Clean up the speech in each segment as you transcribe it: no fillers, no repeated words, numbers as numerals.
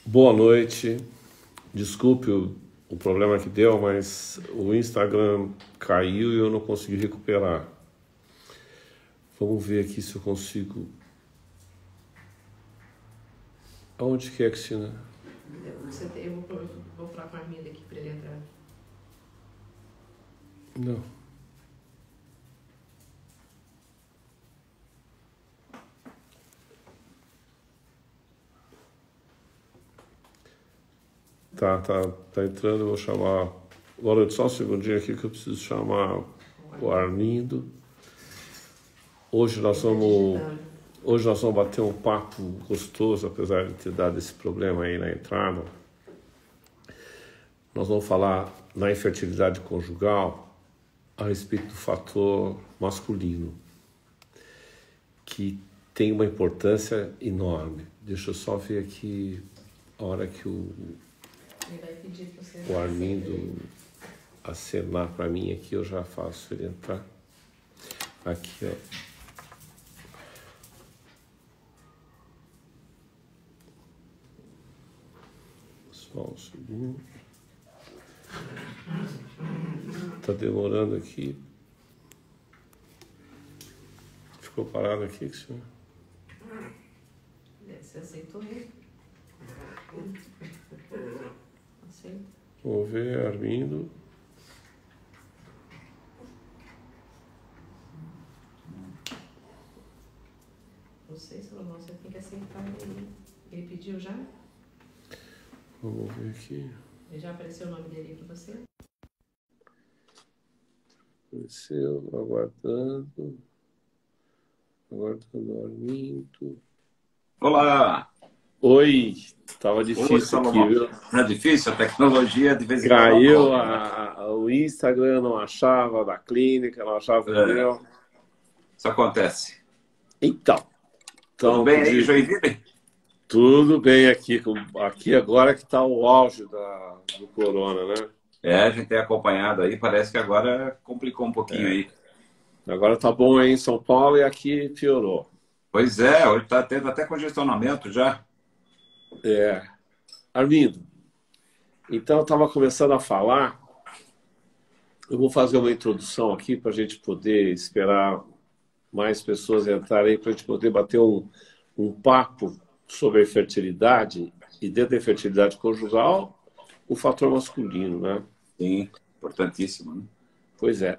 Boa noite. Desculpe o problema que deu, mas o Instagram caiu e eu não consegui recuperar. Vamos ver aqui se eu consigo. Aonde que é, Cristina? Eu vou falar com a Arminda aqui para ele entrar. Não. Tá entrando, eu vou chamar. Boa noite, só um segundinho aqui que eu preciso chamar o Armindo. Hoje nós vamos bater um papo gostoso, apesar de ter dado esse problema aí na entrada. Nós vamos falar na infertilidade conjugal a respeito do fator masculino, que tem uma importância enorme. Deixa eu só ver aqui a hora que Ele vai pedir para você. o Armindo acenar para mim aqui, eu já faço ele entrar. Aqui, ó. Só um segundo. Tá demorando aqui. Ficou parado aqui, senhor? Você aceitou ele? Aceita. Vamos ver, Armindo. Você, Salomão, você tem que aceitar ele. Ele pediu já? Vamos ver aqui. Ele já apareceu o nome dele para você? Apareceu, aguardando. Aguardando o Armindo. Olá! Oi! Tava Oi, difícil aqui, Salomão. viu? Não é difícil? A tecnologia de vez em quando Caiu volta, né? o Instagram, não achava da clínica, não achava o meu. Isso acontece. Então Tudo bem aí, Joinville? tudo bem aqui. Aqui agora que está o auge do corona, né? A gente tem acompanhado aí, parece que agora complicou um pouquinho aí. Agora tá bom aí em São Paulo e aqui piorou. Pois é, hoje está tendo até congestionamento já. Armindo, então eu estava começando a falar. Eu vou fazer uma introdução aqui para a gente poder esperar mais pessoas entrarem, para a gente poder bater um papo sobre a infertilidade e dentro da infertilidade conjugal, o fator masculino, né? Sim, importantíssimo, né? Pois é.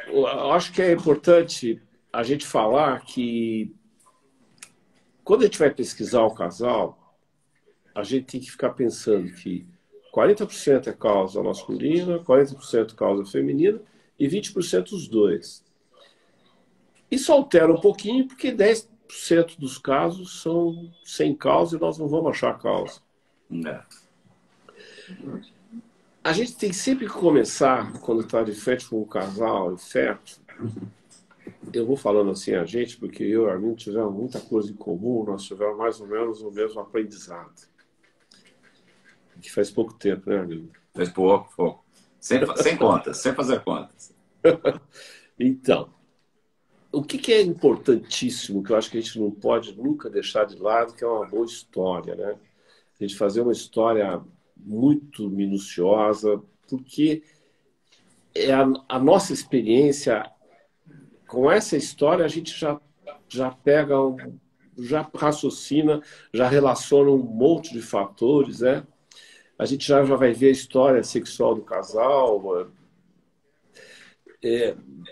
Eu acho que é importante a gente falar que quando a gente vai pesquisar o casal, a gente tem que ficar pensando que 40% é causa masculina, 40% causa feminina e 20% os dois. Isso altera um pouquinho porque 10% dos casos são sem causa e nós não vamos achar causa. É. A gente tem sempre que começar, quando está de frente com um casal infértil, eu vou falando assim a gente, porque eu e a Armindo tivemos muita coisa em comum, nós tivemos mais ou menos o mesmo aprendizado. Que faz pouco tempo, né, Armindo? Faz pouco. Sem contas, sem fazer contas. Então, o que é importantíssimo, que eu acho que a gente não pode nunca deixar de lado, que é uma boa história, né? A gente fazer uma história muito minuciosa, porque a nossa experiência, com essa história, a gente já pega, já raciocina, já relaciona um monte de fatores, né? A gente já vai ver a história sexual do casal,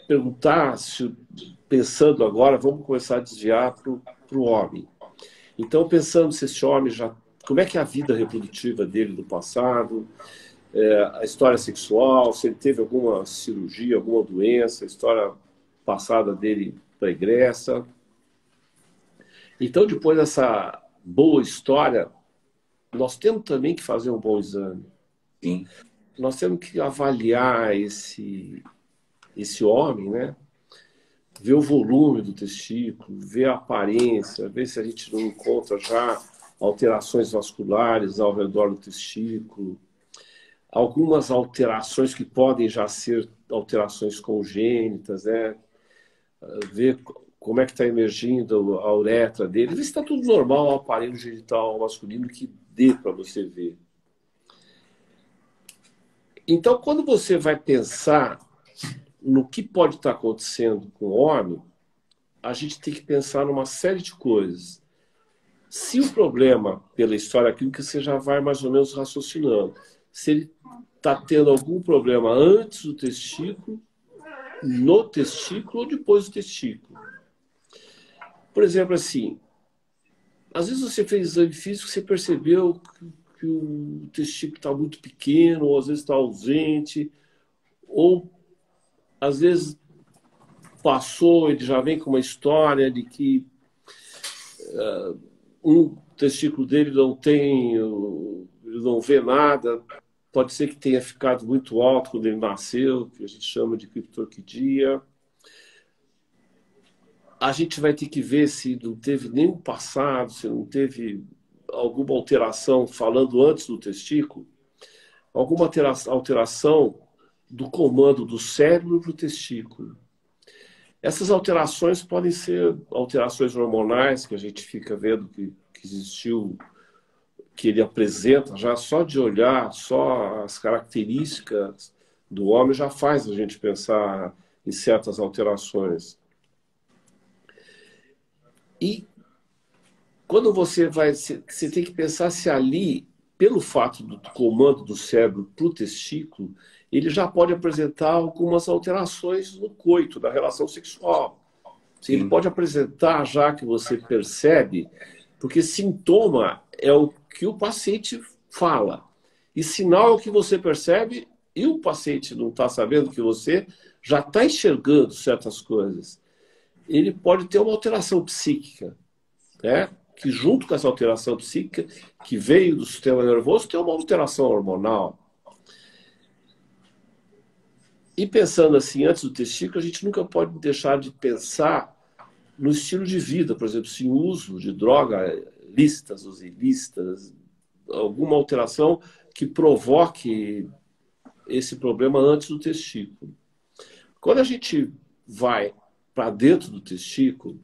perguntar, pensando agora, vamos começar a desviar para o homem. Então, pensando se esse homem já... Como é que é a vida reprodutiva dele do passado, a história sexual, se ele teve alguma cirurgia, alguma doença, a história passada dele pregressa. Então, depois dessa boa história, nós temos também que fazer um bom exame. Sim. Nós temos que avaliar esse homem, né? Ver o volume do testículo, ver a aparência, ver se a gente não encontra já alterações vasculares ao redor do testículo, algumas alterações que podem já ser alterações congênitas, né? Ver como é que está emergindo a uretra dele, ver se está tudo normal, o aparelho genital masculino que dê para você ver. Então, quando você vai pensar no que pode estar acontecendo com o homem, a gente tem que pensar numa série de coisas. Se o problema, pela história clínica, você já vai mais ou menos raciocinando. Se ele está tendo algum problema antes do testículo, no testículo ou depois do testículo. Por exemplo, assim, às vezes você fez exame físico e você percebeu que o testículo está muito pequeno, ou às vezes está ausente, ou às vezes passou, ele já vem com uma história de que um testículo dele não tem, ele não vê nada, pode ser que tenha ficado muito alto quando ele nasceu, que a gente chama de criptorquidia. A gente vai ter que ver se não teve nenhum passado, se não teve alguma alteração, falando antes do testículo, alguma alteração do comando do cérebro para o testículo. Essas alterações podem ser alterações hormonais, que a gente fica vendo que existiu, que ele apresenta, já só de olhar, só as características do homem já faz a gente pensar em certas alterações. E quando você tem que pensar se ali, pelo fato do comando do cérebro para o testículo, ele já pode apresentar algumas alterações no coito, da relação sexual. Sim. Ele pode apresentar já que você percebe, porque sintoma é o que o paciente fala. E sinal é o que você percebe e o paciente não está sabendo que você já está enxergando certas coisas. Ele pode ter uma alteração psíquica, né? Que junto com essa alteração psíquica, que veio do sistema nervoso, tem uma alteração hormonal. E pensando assim, antes do testículo, a gente nunca pode deixar de pensar no estilo de vida, por exemplo, se o uso de droga, listas, os ilícitas, alguma alteração que provoque esse problema antes do testículo. Quando a gente vai para dentro do testículo,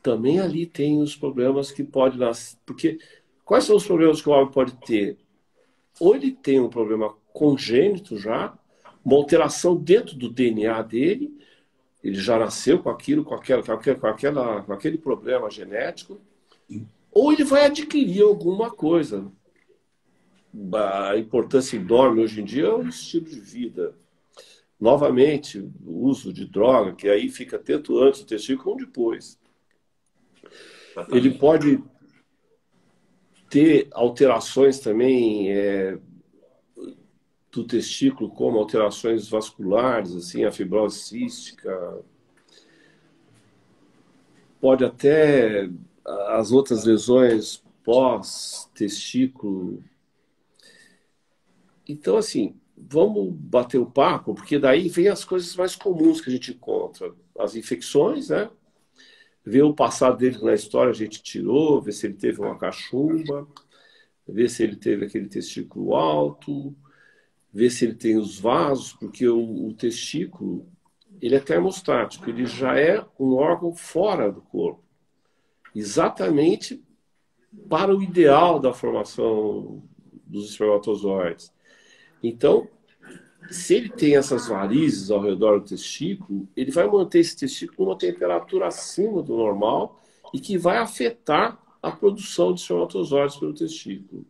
também ali tem os problemas que podem nascer. Porque quais são os problemas que o homem pode ter? Ou ele tem um problema congênito já, uma alteração dentro do DNA dele, ele já nasceu com aquilo, com aquele problema genético, ou ele vai adquirir alguma coisa. A importância enorme hoje em dia é o estilo de vida. Novamente, o uso de droga, que aí fica tanto antes do testículo como depois. Ele pode ter alterações também do testículo, como alterações vasculares, assim, a fibrose cística. Pode até as outras lesões pós-testículo. Então, assim, vamos bater o papo, porque daí vem as coisas mais comuns que a gente encontra. As infecções, né? Ver o passado dele na história, a gente tirou, ver se ele teve uma cachumba, ver se ele teve aquele testículo alto, ver se ele tem os vasos, porque o testículo, ele é termostático, ele já é um órgão fora do corpo, exatamente para o ideal da formação dos espermatozoides. Então, se ele tem essas varizes ao redor do testículo, ele vai manter esse testículo numa temperatura acima do normal e que vai afetar a produção de espermatozoides pelo testículo.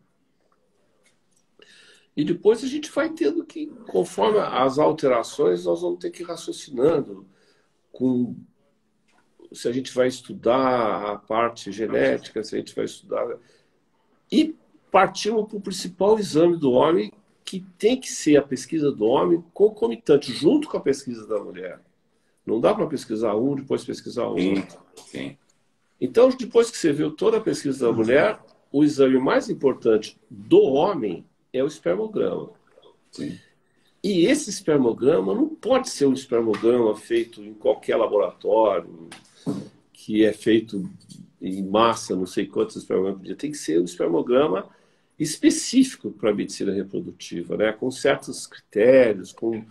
E depois a gente vai tendo que, conforme as alterações, nós vamos ter que ir raciocinando se a gente vai estudar a parte genética, se a gente vai estudar... E partimos para o principal exame do homem, que tem que ser a pesquisa do homem concomitante, junto com a pesquisa da mulher. Não dá para pesquisar um, depois pesquisar outro. Sim. Então, depois que você viu toda a pesquisa da mulher, o exame mais importante do homem é o espermograma. Sim. E esse espermograma não pode ser um espermograma feito em qualquer laboratório, que é feito em massa, não sei quantos espermogramas por dia. Tem que ser um espermograma específico para a medicina reprodutiva, né? Com certos critérios, com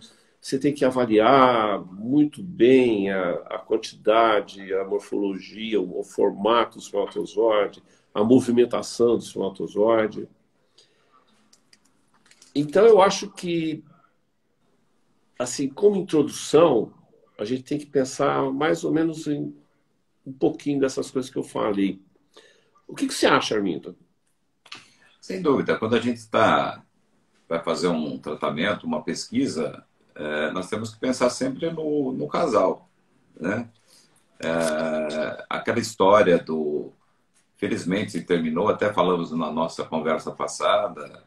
você tem que avaliar muito bem a quantidade, a morfologia, o formato do espermatozoide, a movimentação do espermatozoide. Então, eu acho que, assim, como introdução, a gente tem que pensar mais ou menos em um pouquinho dessas coisas que eu falei. O que você acha, Armindo? Sem dúvida, quando a gente vai fazer um tratamento, uma pesquisa, nós temos que pensar sempre no casal, né? Aquela história felizmente terminou, até falamos na nossa conversa passada,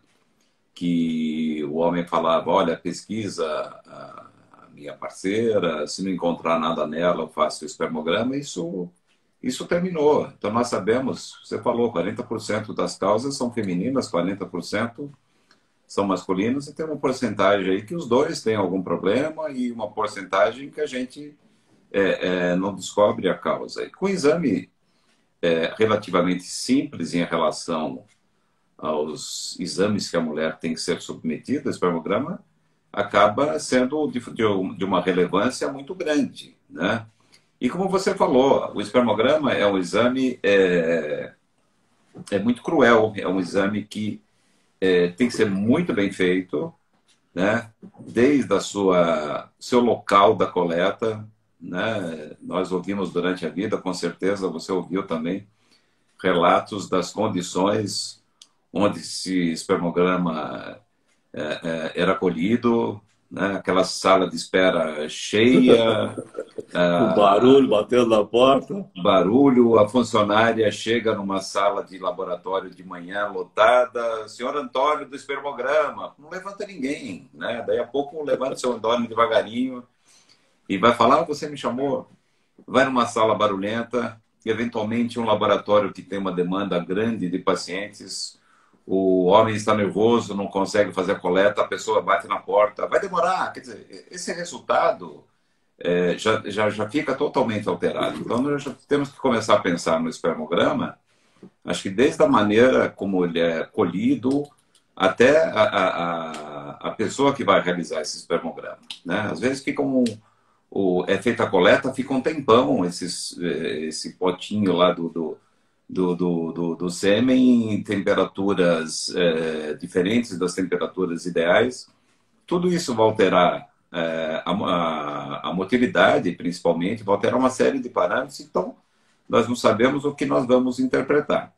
que o homem falava, olha, pesquisa a minha parceira, se não encontrar nada nela, eu faço o espermograma. Isso terminou. Então nós sabemos, você falou, 40% das causas são femininas, 40% são masculinos, e tem uma porcentagem aí que os dois têm algum problema e uma porcentagem que a gente não descobre a causa. E com o exame relativamente simples em relação aos exames que a mulher tem que ser submetida, o espermograma acaba sendo de uma relevância muito grande, né? E como você falou, o espermograma é um exame muito cruel, é um exame que tem que ser muito bem feito, né? Desde seu local da coleta, né? Nós ouvimos durante a vida, com certeza você ouviu também, relatos das condições onde esse espermograma era colhido, né? Aquela sala de espera cheia, O barulho batendo na porta. barulho, a funcionária chega numa sala de laboratório de manhã lotada, senhor Antônio do espermograma, não levanta ninguém, né? Daí a pouco levanta o seu Antônio devagarinho e vai falar, você me chamou, vai numa sala barulhenta, eventualmente um laboratório que tem uma demanda grande de pacientes, o homem está nervoso, não consegue fazer a coleta, a pessoa bate na porta, vai demorar, quer dizer, esse resultado já fica totalmente alterado. Então, nós já temos que começar a pensar no espermograma, acho que desde a maneira como ele é colhido, até a pessoa que vai realizar esse espermograma, né? Às vezes é feita a coleta, fica um tempão esse potinho lá do sêmen em temperaturas diferentes das temperaturas ideais. Tudo isso vai alterar a motilidade, principalmente, vai alterar uma série de parâmetros, então nós não sabemos o que nós vamos interpretar.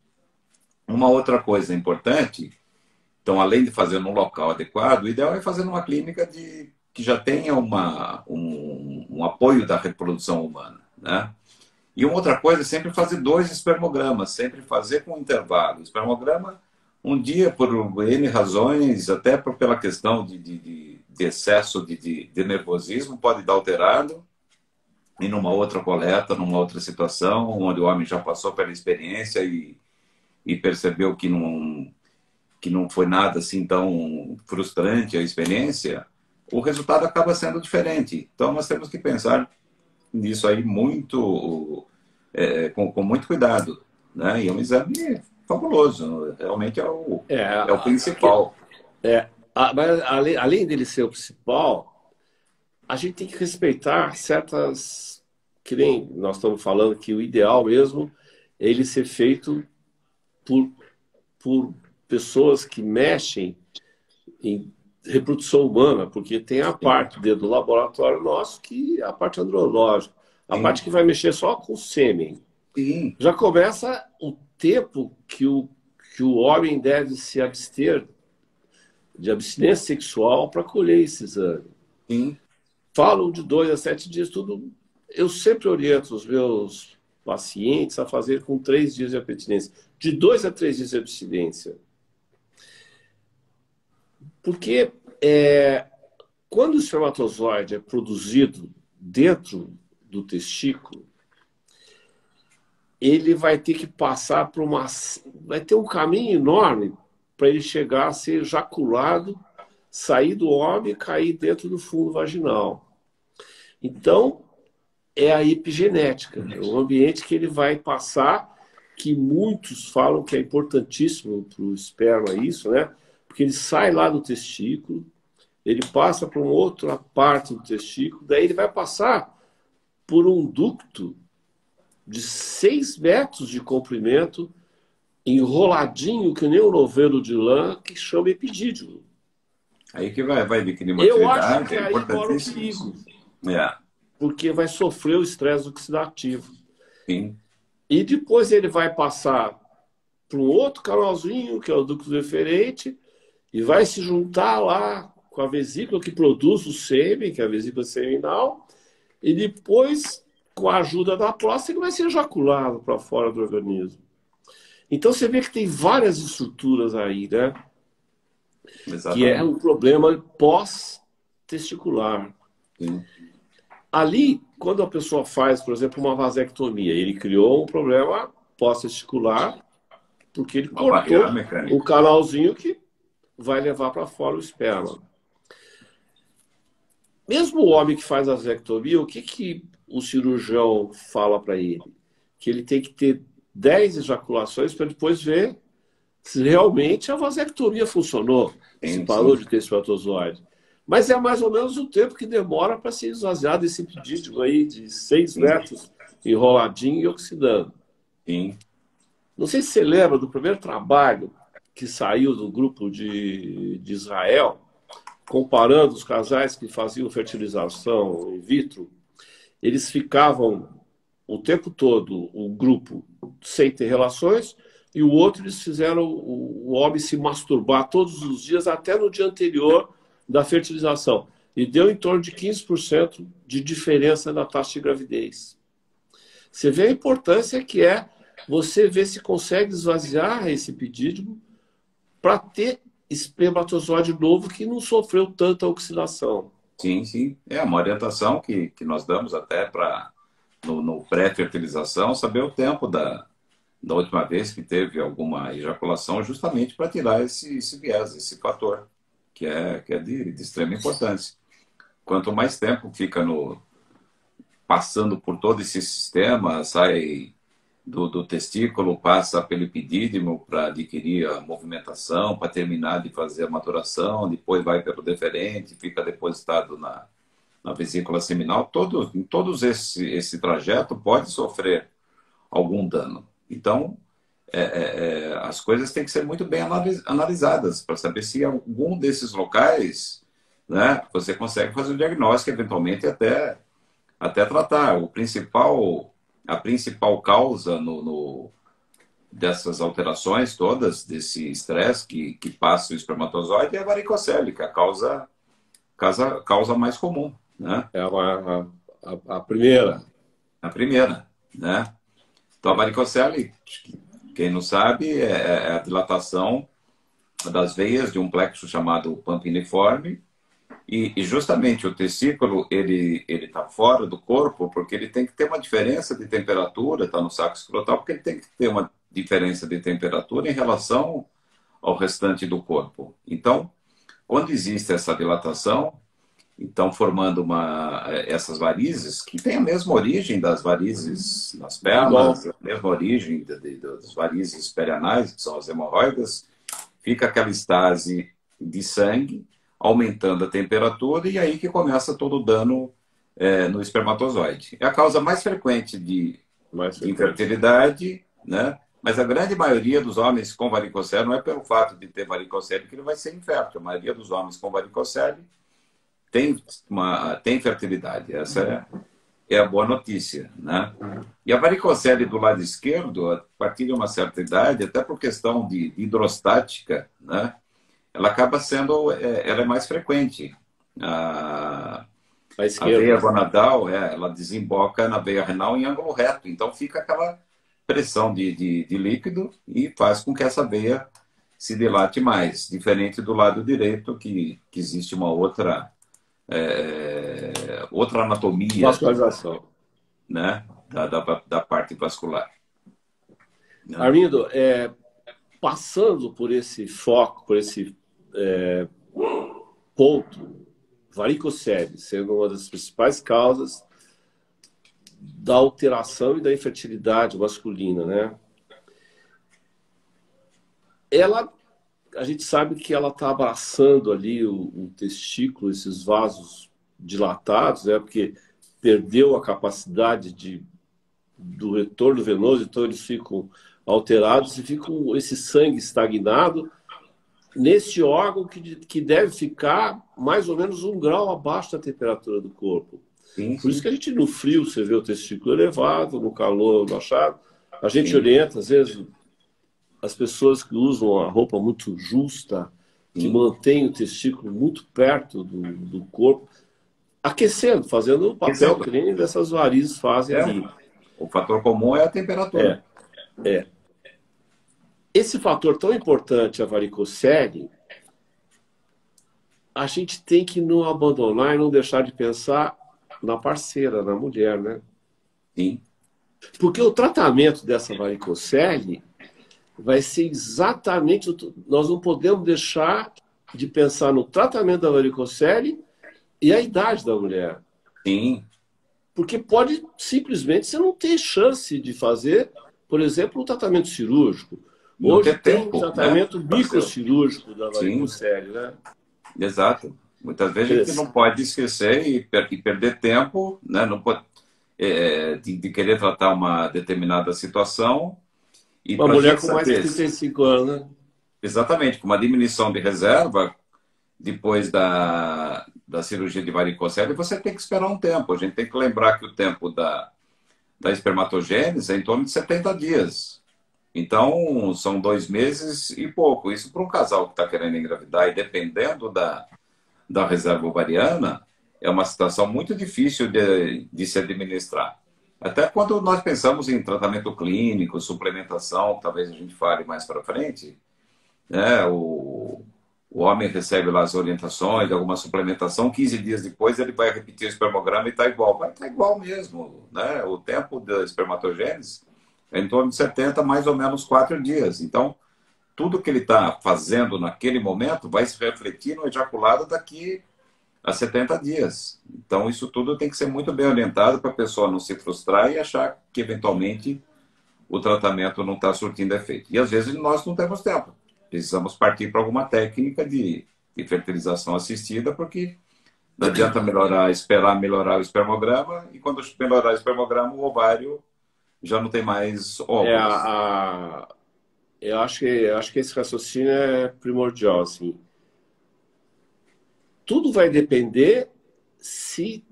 Uma outra coisa importante, então, além de fazer num local adequado, o ideal é fazer numa clínica que já tenha um apoio da reprodução humana, né? E uma outra coisa é sempre fazer 2 espermogramas, sempre fazer com intervalo. Espermograma, um dia, por N razões, até pela questão de excesso de nervosismo, pode dar alterado, e numa outra coleta, numa outra situação, onde o homem já passou pela experiência e percebeu que não foi nada assim tão frustrante a experiência, o resultado acaba sendo diferente. Então, nós temos que pensar nisso aí com muito cuidado, né? E é um exame fabuloso, realmente é o principal. Mas além dele ser o principal, a gente tem que respeitar certas, que nem nós estamos falando, que o ideal mesmo é ele ser feito por pessoas que mexem em reprodução humana, porque tem a parte do laboratório nosso, que é a parte andrológica, a Sim. parte que vai mexer só com o sêmen. Sim. Já começa o tempo que o homem deve se abster de abstinência sexual para colher esse exame. Sim. Falam de 2 a 7 dias, tudo. Eu sempre oriento os meus pacientes a fazer com 3 dias de abstinência. De 2 a 3 dias de abstinência. Porque quando o espermatozoide é produzido dentro do testículo, ele vai ter que passar por vai ter um caminho enorme para ele chegar a ser ejaculado, sair do homem e cair dentro do fundo vaginal. Então, é a epigenética, é o ambiente que ele vai passar, que muitos falam que é importantíssimo para o esperma isso, né? Porque ele sai lá do testículo, ele passa para uma outra parte do testículo, daí ele vai passar por um ducto de 6 metros de comprimento, enroladinho que nem um novelo de lã, que chama epidídimo. Aí que vai adquirir Eu acho maturidade, que é aí mora o importantíssimo. perigo, É, porque vai sofrer o estresse oxidativo. sim, E depois ele vai passar para um outro canalzinho, que é o ducto deferente, e vai se juntar lá com a vesícula que produz o sêmen, que é a vesícula seminal, e depois, com a ajuda da próstata, ele vai ser ejaculado para fora do organismo. Então você vê que tem várias estruturas aí, né? Que é exatamente. um problema pós-testicular. Sim. Ali, quando a pessoa faz, por exemplo, uma vasectomia, ele criou um problema pós-testicular, porque ele Uma barreira cortou o mecânica. canalzinho que vai levar para fora o esperma. Mesmo o homem que faz a vasectomia, o que o cirurgião fala para ele? Que ele tem que ter 10 ejaculações para depois ver se realmente a vasectomia funcionou, se Sim, parou sim, de ter espermatozoide. Mas é mais ou menos o tempo que demora para ser esvaziado esse epidídimo aí de 6 sim, metros, enroladinho e oxidando. sim. Não sei se você lembra do primeiro trabalho que saiu do grupo de Israel, comparando os casais que faziam fertilização in vitro. Eles ficavam o tempo todo, o grupo, sem ter relações, e o outro eles fizeram o homem se masturbar todos os dias, até no dia anterior da fertilização. E deu em torno de 15% de diferença na taxa de gravidez. Você vê a importância que é você ver se consegue esvaziar esse epidídimo para ter espermatozoide novo que não sofreu tanta oxidação. Sim, sim. É uma orientação que nós damos até para no pré-fertilização, saber o tempo da última vez que teve alguma ejaculação, justamente para tirar esse viés, esse fator, que é de extrema importância. Quanto mais tempo fica passando por todo esse sistema, sai do testículo, passa pelo epidídimo para adquirir a movimentação, para terminar de fazer a maturação, depois vai pelo deferente, fica depositado na vesícula seminal. Em todos esse trajeto pode sofrer algum dano. Então, as coisas têm que ser muito bem analisadas para saber se algum desses locais, né, você consegue fazer o diagnóstico, eventualmente até tratar. A principal causa dessas alterações todas, desse estresse que passa o espermatozoide é a varicocele, que é a causa mais comum, né? É a primeira. A primeira, né? Então, a varicocele, quem não sabe, é a dilatação das veias de um plexo chamado pampiniforme. E justamente o testículo, ele está fora do corpo porque ele tem que ter uma diferença de temperatura, está no saco escrotal, porque ele tem que ter uma diferença de temperatura em relação ao restante do corpo. Então, quando existe essa dilatação, então formando essas varizes, que tem a mesma origem das varizes nas pernas, a mesma origem das varizes perianais, que são as hemorroidas, fica aquela estase de sangue, aumentando a temperatura, e aí que começa todo o dano no espermatozoide. É a causa mais frequente de infertilidade, né? Mas a grande maioria dos homens com varicocele não é pelo fato de ter varicocele que ele vai ser infértil. A maioria dos homens com varicocele tem fertilidade. Essa é a boa notícia, né? E a varicocele do lado esquerdo, a partir de uma certa idade, até por questão de hidrostática, né? Ela acaba sendo, ela é mais frequente. A veia gonadal, ela desemboca na veia renal em ângulo reto, então fica aquela pressão de líquido e faz com que essa veia se dilate mais, diferente do lado direito, que existe uma outra anatomia, Vascularização. né, da parte vascular. Armindo, passando por esse foco, por esse ponto, varicocele sendo uma das principais causas da alteração e da infertilidade masculina, né? Ela a gente sabe que ela está abraçando ali o testículo, esses vasos dilatados, né? Porque perdeu a capacidade do retorno venoso, então eles ficam alterados e ficam esse sangue estagnado nesse órgão que deve ficar mais ou menos 1 grau abaixo da temperatura do corpo. Sim, Por isso sim. que a gente, no frio, você vê o testículo elevado, no calor, baixado. A gente orienta, às vezes, as pessoas que usam a roupa muito justa, que Sim. mantém o testículo muito perto do corpo, aquecendo, fazendo o papel Aquecendo. que nem dessas varizes fazem É. ali. O fator comum é a temperatura. É. Esse fator tão importante, a varicocele, a gente tem que não abandonar e não deixar de pensar na parceira, na mulher, né? Sim. Porque o tratamento dessa varicocele vai ser exatamente... Nós não podemos deixar de pensar no tratamento da varicocele e a idade da mulher. Sim. Porque pode, simplesmente, você não ter chance de fazer, por exemplo, um tratamento cirúrgico. Não Hoje ter tem tempo, tratamento né? microcirúrgico da Sim. varicocele, né? Exato. Muitas vezes a gente não pode esquecer e perder tempo, né? Não pode, de querer tratar uma determinada situação e Uma para a mulher gente com mais de saber 35 anos, né? exatamente com uma diminuição de reserva depois da cirurgia de varicocele, você tem que esperar um tempo. A gente tem que lembrar que o tempo da espermatogênese é em torno de 70 dias. Então, são 2 meses e pouco. Isso para um casal que está querendo engravidar e dependendo da reserva ovariana, é uma situação muito difícil de se administrar. Até quando nós pensamos em tratamento clínico, suplementação, talvez a gente fale mais para frente, né? O homem recebe lá as orientações de alguma suplementação, 15 dias depois ele vai repetir o espermograma e está igual. Vai estar igual mesmo, né? O tempo da espermatogênese é em torno de 70, mais ou menos 4 dias. Então, tudo que ele está fazendo naquele momento vai se refletir no ejaculado daqui a 70 dias. Então, isso tudo tem que ser muito bem orientado para a pessoa não se frustrar e achar que, eventualmente, o tratamento não está surtindo efeito. E, às vezes, nós não temos tempo. Precisamos partir para alguma técnica de fertilização assistida, porque não adianta esperar melhorar o espermograma, e quando melhorar o espermograma, o ovário já não tem mais óvulos. Eu acho que esse raciocínio é primordial, assim. Tudo vai depender se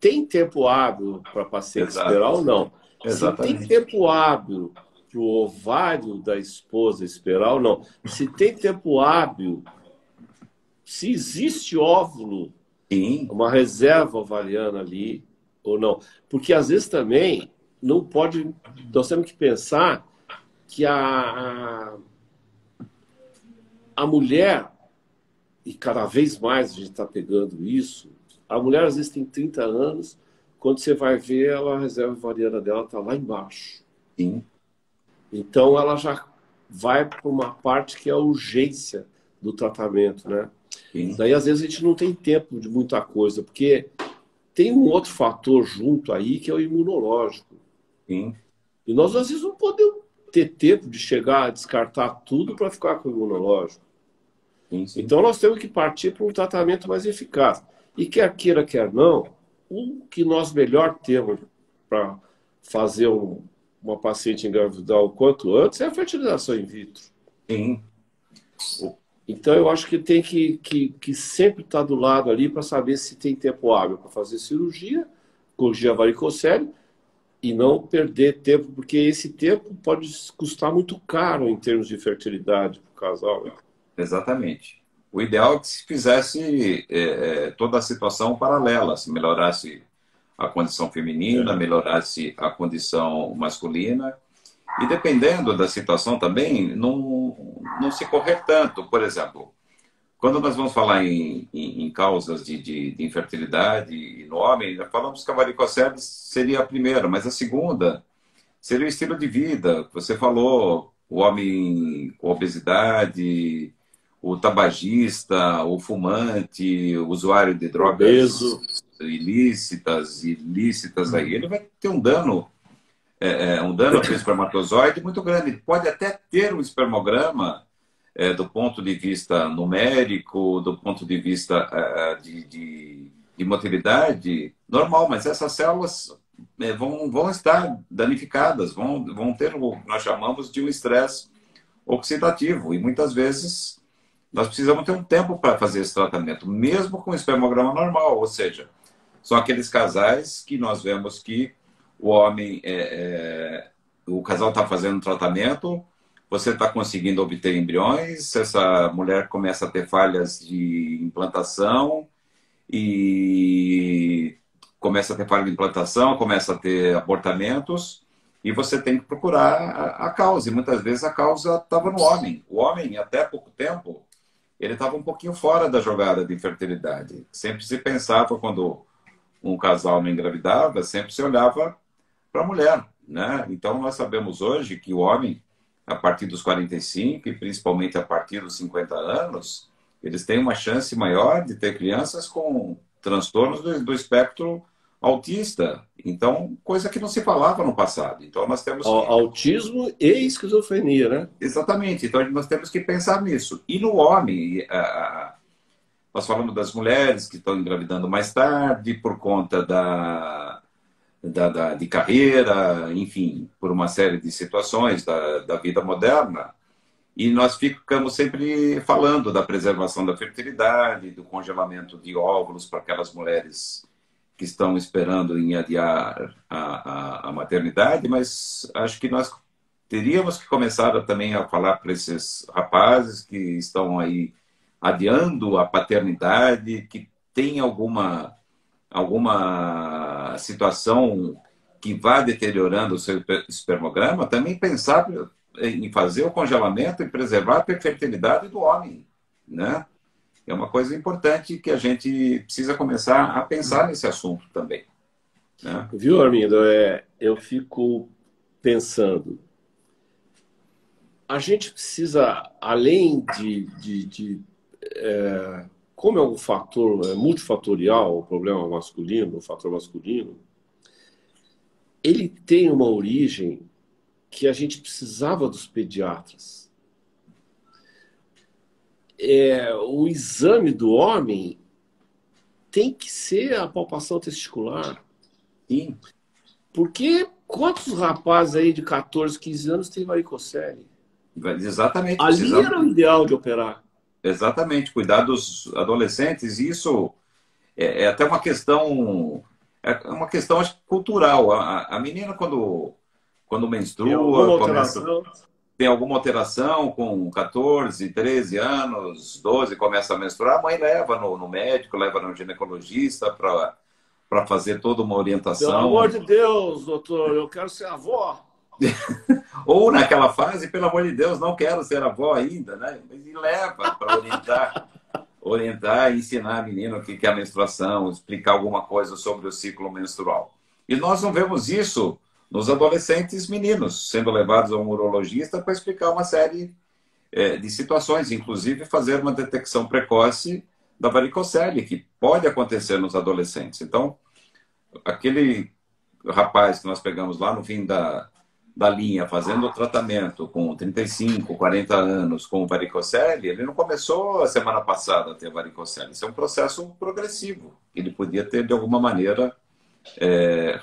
tem tempo hábil para a paciente esperar ou não. Exatamente. Se tem tempo hábil para o ovário da esposa esperar ou não. Se tem tempo hábil, se existe óvulo, Sim. uma reserva ovariana ali ou não. Porque às vezes também não pode... Nós temos que pensar que a mulher, e cada vez mais a gente está pegando isso, a mulher às vezes tem 30 anos, quando você vai ver, a reserva ovariana dela está lá embaixo. Sim. Então ela já vai para uma parte que é a urgência do tratamento, né? Sim. Daí às vezes a gente não tem tempo de muita coisa, porque tem um outro fator junto aí que é o imunológico. Sim. E nós às vezes não podemos ter tempo de chegar a descartar tudo para ficar com o imunológico. Sim, sim. Então nós temos que partir para um tratamento mais eficaz. E quer queira, quer não, o que nós melhor temos para fazer uma paciente engravidar o quanto antes é a fertilização in vitro. Sim. Então eu acho que tem que sempre estar do lado ali para saber se tem tempo hábil para fazer cirurgia, corrigir a varicocele e não perder tempo, porque esse tempo pode custar muito caro em termos de fertilidade para o casal. Né? Exatamente. O ideal é que se fizesse toda a situação paralela, se melhorasse a condição feminina, melhorasse a condição masculina. E dependendo da situação também, não se correr tanto. Por exemplo, quando nós vamos falar em causas de infertilidade no homem, falamos que a varicocele seria a primeira, mas a segunda seria o estilo de vida. Você falou, o homem com obesidade, o tabagista, o fumante, o usuário de drogas ilícitas, aí, ele vai ter um dano para o espermatozoide muito grande. Ele pode até ter um espermograma do ponto de vista numérico, do ponto de vista de motilidade, normal, mas essas células vão estar danificadas, vão ter o que nós chamamos de um estresse oxidativo. E muitas vezes nós precisamos ter um tempo para fazer esse tratamento, mesmo com espermograma normal. Ou seja, são aqueles casais que nós vemos que o homem, o casal está fazendo um tratamento, você está conseguindo obter embriões, essa mulher começa a ter falhas de implantação e começa a ter falha de implantação, começa a ter abortamentos, e você tem que procurar a causa. E muitas vezes a causa estava no homem. O homem, até pouco tempo, ele estava um pouquinho fora da jogada de fertilidade. Sempre se pensava, quando um casal não engravidava, sempre se olhava para a mulher, né? Então nós sabemos hoje que o homem, a partir dos 45 e principalmente a partir dos 50 anos, eles têm uma chance maior de ter crianças com transtornos do espectro autista. Então, coisa que não se falava no passado. Então, nós temos que... Autismo e esquizofrenia, né? Exatamente. Então, nós temos que pensar nisso. E no homem, nós falamos das mulheres que estão engravidando mais tarde por conta de carreira, enfim, por uma série de situações da vida moderna. E nós ficamos sempre falando da preservação da fertilidade, do congelamento de óvulos para aquelas mulheres que estão esperando em adiar a maternidade, mas acho que nós teríamos que começar também a falar para esses rapazes que estão aí adiando a paternidade, que tem alguma situação que vá deteriorando o seu espermograma, também pensar em fazer o congelamento e preservar a fertilidade do homem, né? É uma coisa importante que a gente precisa começar a pensar nesse assunto também, né? Viu, Armindo? Eu fico pensando, a gente precisa, além como é um fator multifatorial, o problema masculino, o fator masculino, ele tem uma origem que a gente precisava dos pediatras. O exame do homem tem que ser a palpação testicular. Sim. Porque quantos rapazes aí de 14, 15 anos têm varicocele? Exatamente. Ali era o ideal de operar. Exatamente. Cuidar dos adolescentes, isso é até uma questão... É uma questão, acho, cultural. A menina, quando menstrua, tem alguma alteração com 14, 13 anos, 12, começa a menstruar, a mãe leva no médico, leva no ginecologista para fazer toda uma orientação. Pelo amor de Deus, doutor, eu quero ser avó. Ou naquela fase, pelo amor de Deus, não quero ser avó ainda, né? E leva para orientar e ensinar a menina o que é a menstruação, explicar alguma coisa sobre o ciclo menstrual. E nós não vemos isso nos adolescentes meninos, sendo levados a um urologista para explicar uma série de situações, inclusive fazer uma detecção precoce da varicocele, que pode acontecer nos adolescentes. Então, aquele rapaz que nós pegamos lá no fim da linha, fazendo o tratamento com 35, 40 anos com varicocele, ele não começou a semana passada a ter varicocele. Isso é um processo progressivo. Ele podia ter, de alguma maneira,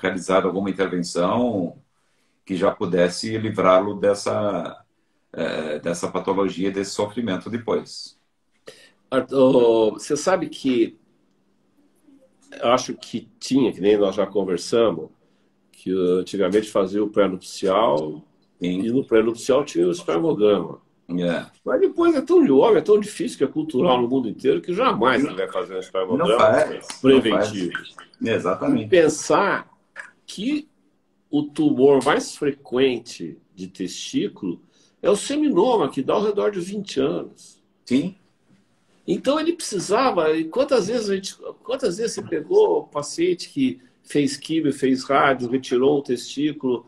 realizado alguma intervenção que já pudesse livrá-lo dessa patologia, desse sofrimento depois. Você sabe que eu acho que tinha, que nem nós já conversamos, que antigamente fazia o pré-nupcial e no pré-nupcial tinha o espermograma. Mas depois o homem é tão difícil, que é cultural no mundo inteiro, que jamais ele vai fazer um espermograma preventivo. Exatamente. E pensar que o tumor mais frequente de testículo é o seminoma, que dá ao redor de 20 anos. Sim. Então ele precisava... Quantas vezes você pegou o paciente que fez quimio, fez rádio, retirou o testículo,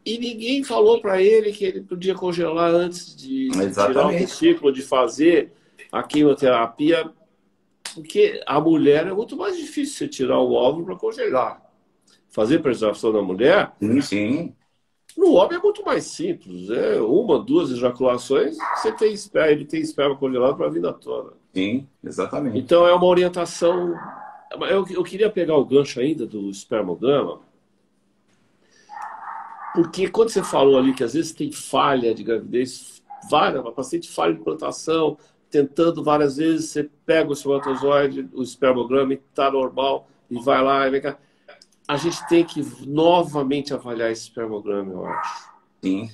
e ninguém falou para ele que ele podia congelar antes de tirar o testículo, de fazer a quimioterapia, porque a mulher é muito mais difícil você tirar o óvulo para congelar. Fazer preservação da mulher, sim. No homem é muito mais simples. É uma, duas ejaculações, você tem esperma, ele tem esperma congelado para a vida toda. Sim, exatamente. Então é uma orientação. Eu queria pegar o gancho ainda do espermograma, porque quando você falou ali que às vezes tem falha de gravidez, a paciente falha de implantação, tentando várias vezes, você pega o espermatozoide, o espermograma está normal, e vai lá e vem cá. A gente tem que novamente avaliar esse espermograma, eu acho. Sim.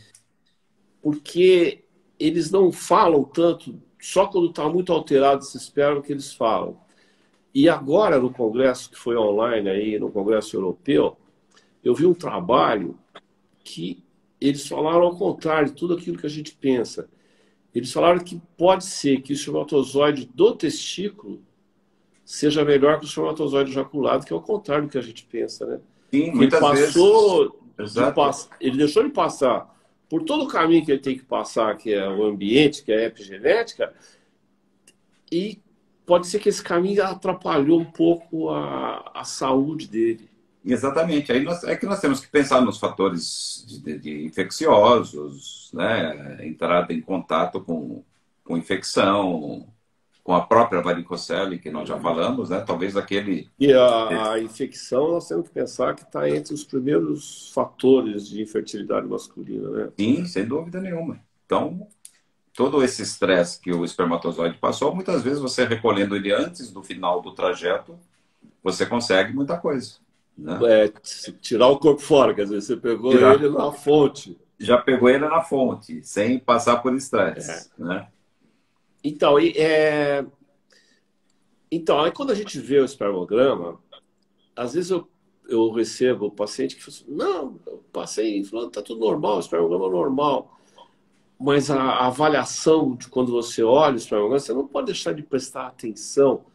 Porque eles não falam tanto, só quando está muito alterado esse esperma que eles falam. E agora, no congresso que foi online, aí, no congresso europeu, eu vi um trabalho que eles falaram ao contrário de tudo aquilo que a gente pensa. Eles falaram que pode ser que o espermatozoide do testículo seja melhor que o espermatozoide ejaculado, que é o contrário do que a gente pensa, né? Sim, muitas Ele deixou de passar por todo o caminho que ele tem que passar, que é o ambiente, que é a epigenética, e pode ser que esse caminho atrapalhou um pouco a saúde dele. Exatamente. Aí é que nós temos que pensar nos fatores de infecciosos, né? Entrada em contato com infecção, com a própria varicocele, que nós já falamos, né? Talvez aquele... E a infecção, nós temos que pensar que está entre os primeiros fatores de infertilidade masculina, né? Sim, sem dúvida nenhuma. Então, todo esse estresse que o espermatozoide passou, muitas vezes você recolhendo ele antes do final do trajeto, você consegue muita coisa, né? Tirar o corpo fora, quer dizer, você pegou ele na fonte. Já pegou ele na fonte, sem passar por estresse, né? Então, aí quando a gente vê o espermograma, às vezes eu recebo o paciente que fala assim, não, eu passei falando, tá tudo normal, o espermograma é normal. Mas a avaliação de quando você olha o espermograma, você não pode deixar de prestar atenção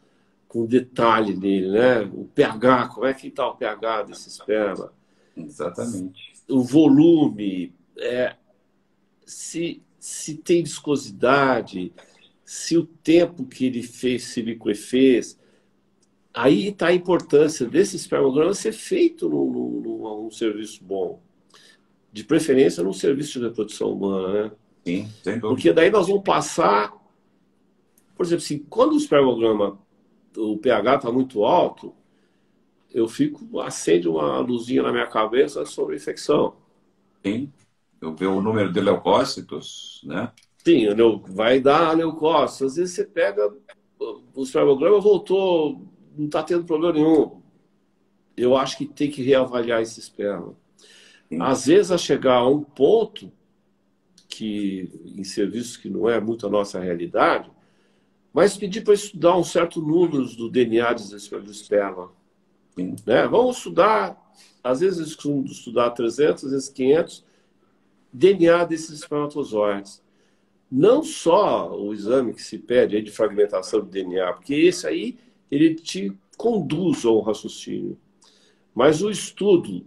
com detalhe nele, né? O pH, como é que está o pH desse esperma? Exatamente. O volume, se tem viscosidade, se o tempo que ele fez, se fez. Aí está a importância desse espermograma ser feito num serviço bom. De preferência num serviço de reprodução humana, né? Sim, sem dúvida. Porque daí nós vamos passar... Por exemplo, assim, quando o espermograma, o pH está muito alto, acende uma luzinha na minha cabeça sobre infecção. Sim. Eu vejo o número de leucócitos, né? Sim, vai dar leucócitos. Às vezes você pega, o espermograma voltou, não está tendo problema nenhum. Eu acho que tem que reavaliar esse esperma. Sim. Às vezes, a chegar a um ponto, que em serviços que não é muito a nossa realidade, mas pedir para estudar um certo número do DNA do esperma. Sim. Né? Vamos estudar, às vezes estudar 300, às vezes 500, DNA desses espermatozoides. Não só o exame que se pede aí de fragmentação de DNA, porque esse aí ele te conduz ao raciocínio. Mas o estudo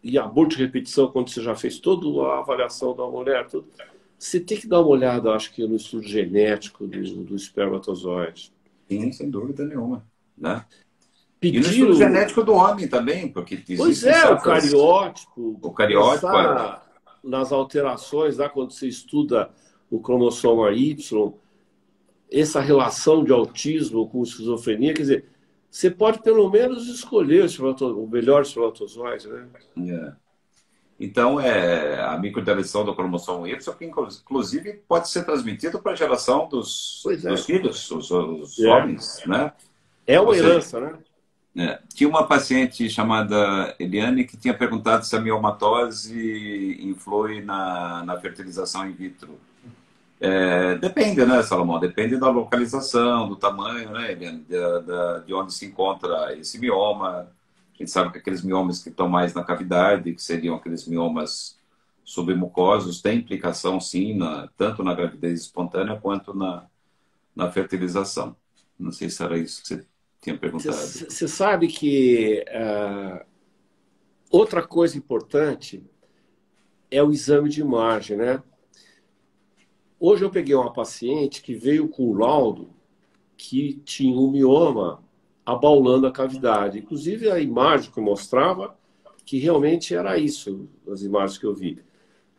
e aborto de repetição, quando você já fez toda a avaliação da mulher, tudo, você tem que dar uma olhada, acho que, no estudo genético do espermatozoide. Sim, sem dúvida nenhuma, né? E no estudo genético do homem também, porque pois o cariótipo. O cariótipo. Nas alterações, lá quando você estuda o cromossoma Y, essa relação de autismo com esquizofrenia, quer dizer, você pode pelo menos escolher o melhor espermatozoide, né? Então, a microdeleção do cromossomo Y, que inclusive pode ser transmitido para a geração dos filhos, os homens, né? É uma herança, né? Tinha uma paciente chamada Eliane que tinha perguntado se a miomatose influi na fertilização in vitro. Depende, né, Salomão? Depende da localização, do tamanho, né, Eliane? De onde se encontra esse mioma. A gente sabe que aqueles miomas que estão mais na cavidade, que seriam aqueles miomas submucosos, tem implicação, sim, tanto na gravidez espontânea quanto na fertilização. Não sei se era isso que você tinha perguntado. Você sabe que outra coisa importante é o exame de imagem, né? Hoje eu peguei uma paciente que veio com um laudo que tinha um mioma abaulando a cavidade. Inclusive, a imagem que eu mostrava que realmente era isso, as imagens que eu vi.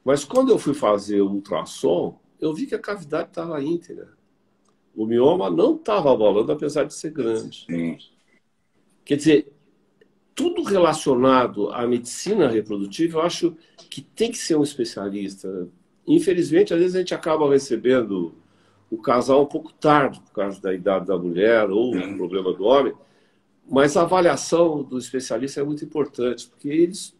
Mas quando eu fui fazer o ultrassom, eu vi que a cavidade estava íntegra. O mioma não estava abalando, apesar de ser grande. Sim. Quer dizer, tudo relacionado à medicina reprodutiva, eu acho que tem que ser um especialista. Infelizmente, às vezes a gente acaba recebendo o casal um pouco tarde, por causa da idade da mulher ou o problema do homem, mas a avaliação do especialista é muito importante, porque eles...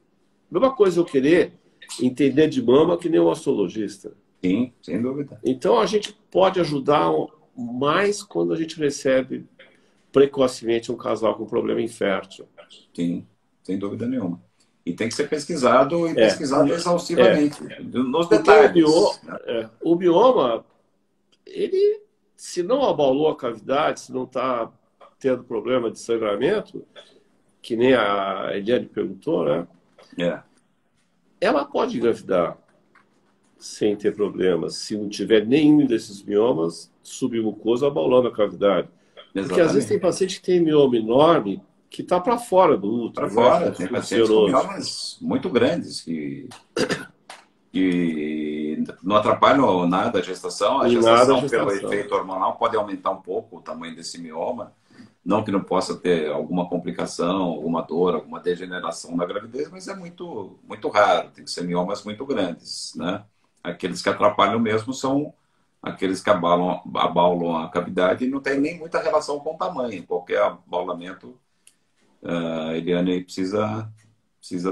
Mesma coisa eu querer entender de mama que nem o astrologista. Sim, sem dúvida. Então a gente pode ajudar mais quando a gente recebe precocemente um casal com problema infértil. Sim, sem dúvida nenhuma. E tem que ser pesquisado e pesquisado exaustivamente, nos detalhes. O mioma, ele, se não abalou a cavidade, se não está tendo problema de sangramento, que nem a Eliane perguntou, né? Ela pode engravidar sem ter problemas, se não tiver nenhum desses miomas submucoso abalando a cavidade. Exatamente. Porque às vezes tem paciente que tem mioma enorme que está para fora do útero. Para fora, tem pacientes com miomas muito grandes que não atrapalham nada a gestação. A gestação, pelo efeito hormonal, pode aumentar um pouco o tamanho desse mioma. Não que não possa ter alguma complicação, alguma dor, alguma degeneração na gravidez, mas é muito, muito raro. Tem que ser miomas muito grandes, né? Aqueles que atrapalham mesmo são aqueles que abalam a cavidade e não tem nem muita relação com o tamanho. Qualquer abaulamento, Eliane precisa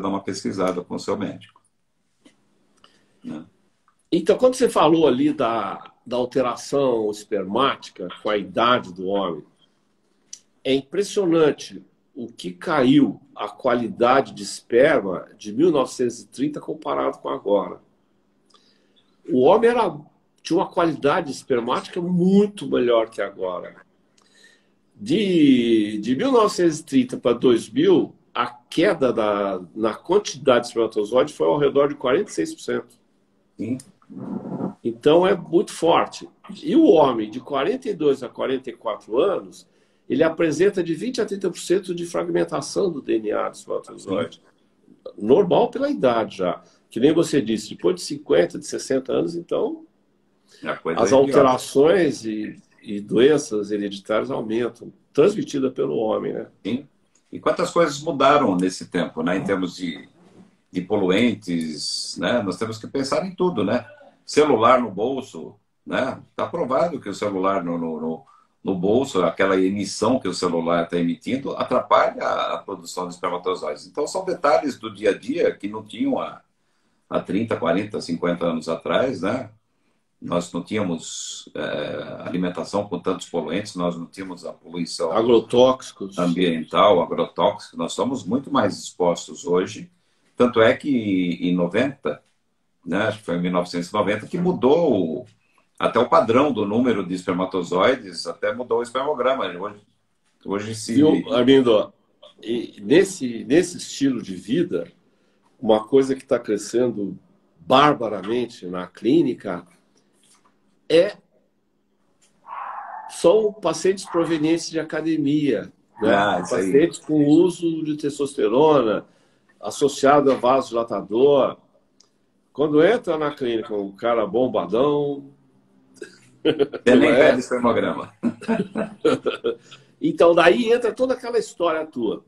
dar uma pesquisada com o seu médico. Né? Então, quando você falou ali da alteração espermática com a idade do homem, é impressionante o que caiu a qualidade de esperma de 1930 comparado com agora. O homem tinha uma qualidade espermática muito melhor que agora. De 1930 para 2000, a queda na quantidade de espermatozoide foi ao redor de 46%. Sim. Então é muito forte. E o homem de 42 a 44 anos, ele apresenta de 20 a 30% de fragmentação do DNA do espermatozoide. Normal pela idade já. Que nem você disse, depois de 50, de 60 anos, então as alterações e doenças hereditárias aumentam, transmitida pelo homem, né? Sim. E quantas coisas mudaram nesse tempo, né? Em termos de poluentes, né? Nós temos que pensar em tudo, né? Celular no bolso, né? Está provado que o celular no bolso, aquela emissão que o celular está emitindo, atrapalha a produção de espermatozoides. Então, são detalhes do dia a dia que não tinham há 30, 40, 50 anos atrás, né? Nós não tínhamos alimentação com tantos poluentes, nós não tínhamos a poluição agrotóxicos ambiental, agrotóxicos. Nós somos muito mais expostos hoje. Tanto é que em 90, né, acho que foi em 1990, que mudou até o padrão do número de espermatozoides, até mudou o espermograma. Hoje se... Viu, Armindo, nesse estilo de vida, uma coisa que está crescendo barbaramente na clínica são pacientes provenientes de academia, né? Pacientes com uso de testosterona associado a vasodilatador. Quando entra na clínica um cara bombadão... Você nem pede espermograma. Então, daí entra toda aquela história tua.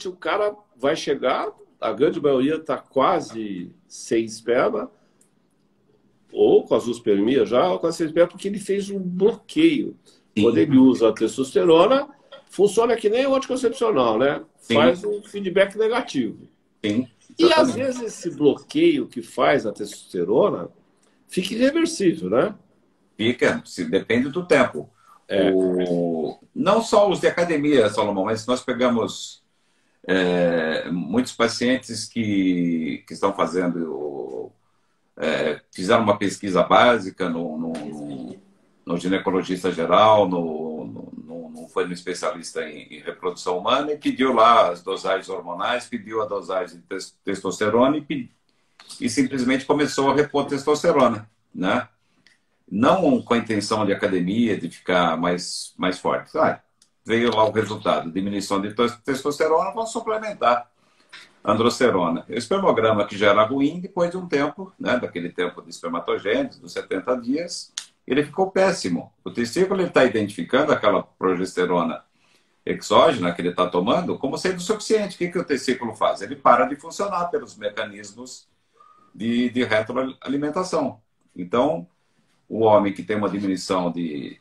O cara vai chegar, a grande maioria está quase sem esperma, ou com azoospermia já, ou com a esperma, porque ele fez um bloqueio. Sim. Quando ele usa a testosterona, funciona que nem o anticoncepcional, né? Sim. Faz um feedback negativo. Sim. E às vezes esse bloqueio que faz a testosterona fica irreversível, né? Fica, depende do tempo. Não só os de academia, Salomão, mas nós pegamos muitos pacientes que estão fazendo... fizeram uma pesquisa básica no ginecologista geral, não foi no especialista em reprodução humana, e pediu lá as dosagens hormonais, pediu a dosagem de testosterona e simplesmente começou a repor testosterona, né? Não com a intenção de academia, de ficar mais forte. Veio lá o resultado, diminuição de testosterona, vamos suplementar. androsterona. O espermograma que já era ruim, depois de um tempo, né, daquele tempo de espermatogênese, dos 70 dias, ele ficou péssimo. O testículo está identificando aquela progesterona exógena que ele está tomando como sendo suficiente. O que o testículo faz? Ele para de funcionar pelos mecanismos de retroalimentação. Então, o homem que tem uma diminuição de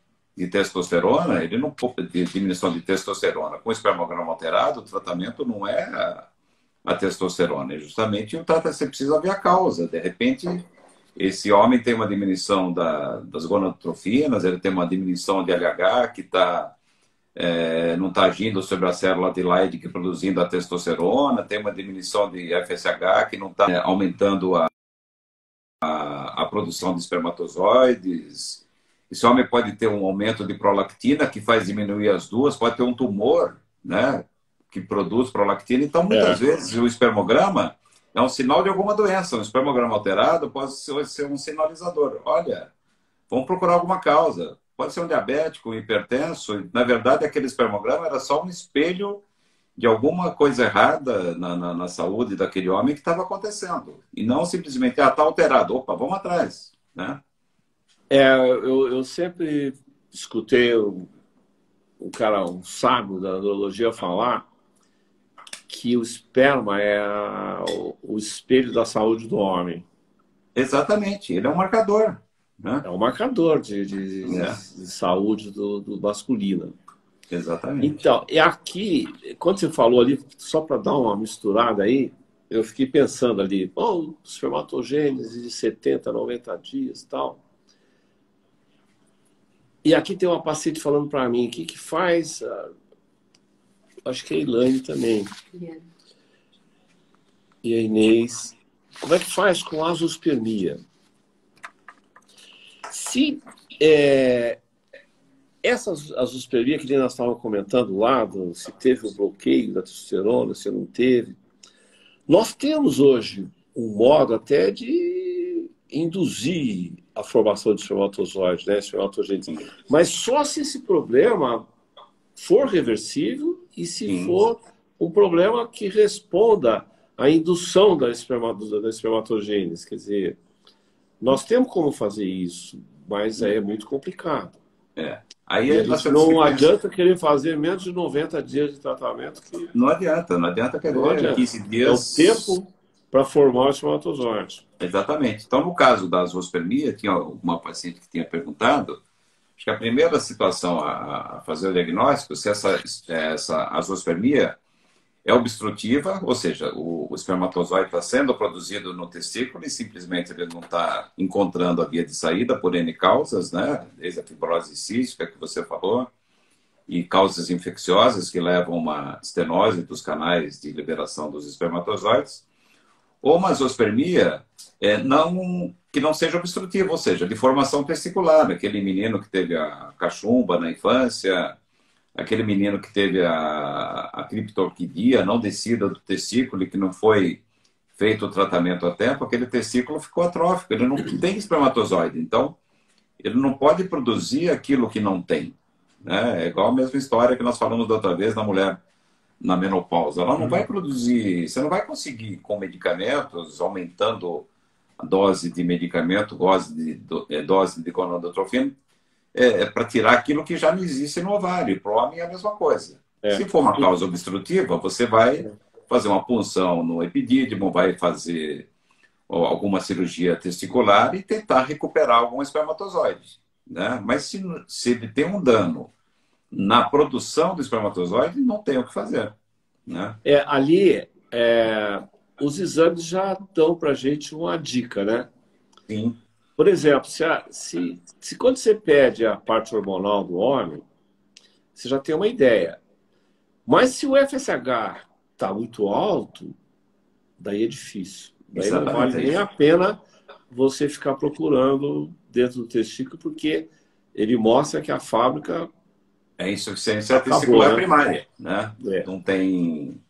testosterona, ele não de diminuição de testosterona com espermograma alterado, o tratamento não é a testosterona, é justamente o tratamento, você precisa ver a causa. De repente, esse homem tem uma diminuição das gonadotrofinas, ele tem uma diminuição de LH que não está agindo sobre a célula de Leydig produzindo a testosterona, tem uma diminuição de FSH que não está aumentando a produção de espermatozoides. Esse homem pode ter um aumento de prolactina que faz diminuir as duas, pode ter um tumor, né, que produz prolactina. Então, muitas vezes, o espermograma é um sinal de alguma doença. Um espermograma alterado pode ser um sinalizador. Olha, vamos procurar alguma causa. Pode ser um diabético, um hipertenso. Na verdade, aquele espermograma era só um espelho de alguma coisa errada na saúde daquele homem que estava acontecendo. E não simplesmente, está alterado. Opa, vamos atrás, né? Eu sempre escutei um sábio da andrologia falar que o esperma é o espelho da saúde do homem. Exatamente, ele é um marcador. Né? É um marcador de saúde do masculino. Exatamente. Então, e aqui, quando você falou ali, só para dar uma misturada aí, eu fiquei pensando ali, espermatogênese de 70, 90 dias e tal. E aqui tem uma paciente falando para mim, o que faz? Acho que é a Elaine também. E a Inês. Como é que faz com azoospermia? Se essa azoospermia que nós estávamos comentando lá, se teve um bloqueio da testosterona, se não teve, nós temos hoje um modo até de induzir a formação de espermatozoides, né? Espermatogênese. Mas só se esse problema for reversível e se for um problema que responda à indução da espermatogênese. Quer dizer, nós temos como fazer isso, mas é muito complicado. Aí e a gente não adianta querer fazer menos de 90 dias de tratamento. Não adianta querer 15 dias. É o tempo para formar o espermatozoide. Exatamente. Então, no caso da azoospermia, tinha uma paciente que tinha perguntado, acho que a primeira situação a fazer o diagnóstico, se essa azoospermia é obstrutiva, ou seja, o espermatozoide está sendo produzido no testículo e simplesmente ele não está encontrando a via de saída por N causas, né? Desde a fibrose cística que você falou, e causas infecciosas que levam a uma estenose dos canais de liberação dos espermatozoides, ou uma azoospermia que não seja obstrutiva, ou seja, de formação testicular, aquele menino que teve a cachumba na infância, aquele menino que teve a criptorquidia não descida do testículo e que não foi feito o tratamento a tempo, aquele testículo ficou atrófico, ele não tem espermatozoide, então ele não pode produzir aquilo que não tem. Né? É igual a mesma história que nós falamos da outra vez na mulher na menopausa. Ela não vai produzir, você não vai conseguir com medicamentos, aumentando a dose de medicamento, dose de gonadotrofina, para tirar aquilo que já não existe no ovário. Para o homem é a mesma coisa. Se for uma causa obstrutiva, você vai fazer uma punção no epidídimo, vai fazer alguma cirurgia testicular e tentar recuperar algum espermatozoide. Né? Mas se ele tem um dano na produção do espermatozoide, não tem o que fazer. Né? Ali, os exames já dão para a gente uma dica, né? Sim. Por exemplo, se quando você pede a parte hormonal do homem, você já tem uma ideia. Mas se o FSH está muito alto, daí é difícil. Daí não vale nem a pena você ficar procurando dentro do testículo, porque ele mostra que a fábrica é insuficiência testicular primária. Né? Não tem.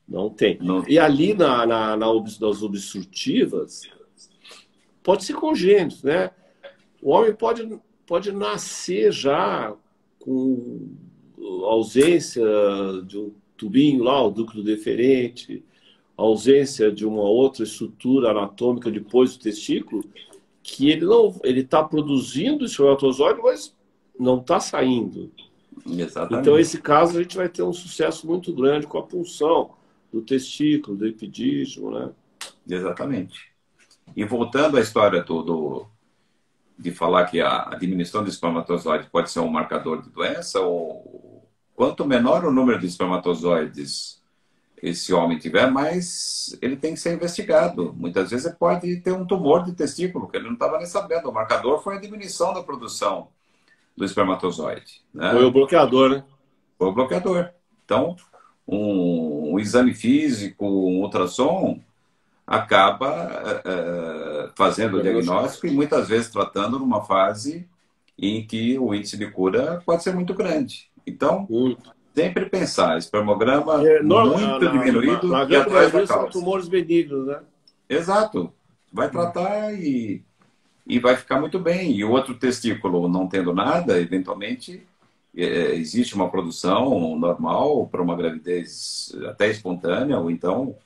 E ali nas obstrutivas, pode ser congênito, né? O homem pode nascer já com ausência de um tubinho lá, o ducto deferente, a ausência de uma outra estrutura anatômica depois do testículo, que ele está produzindo espermatozoide, mas não está saindo. Exatamente. Então, nesse caso, a gente vai ter um sucesso muito grande com a punção do testículo, do epidídimo, né? Exatamente. E voltando à história de falar que a diminuição do espermatozoide pode ser um marcador de doença, ou quanto menor o número de espermatozoides esse homem tiver, mais ele tem que ser investigado. Muitas vezes ele pode ter um tumor de testículo, que ele não estava nem sabendo. O marcador foi a diminuição da produção do espermatozoide, né? Foi o bloqueador, né? Foi o bloqueador. Então, um exame físico, um ultrassom, acaba fazendo o diagnóstico e muitas vezes tratando numa fase em que o índice de cura pode ser muito grande. Então, sempre pensar, espermograma muito diminuído na e atrás da são causa. tumores benignos, né? Exato. Vai tratar e vai ficar muito bem. E o outro testículo não tendo nada, eventualmente existe uma produção normal para uma gravidez até espontânea, ou então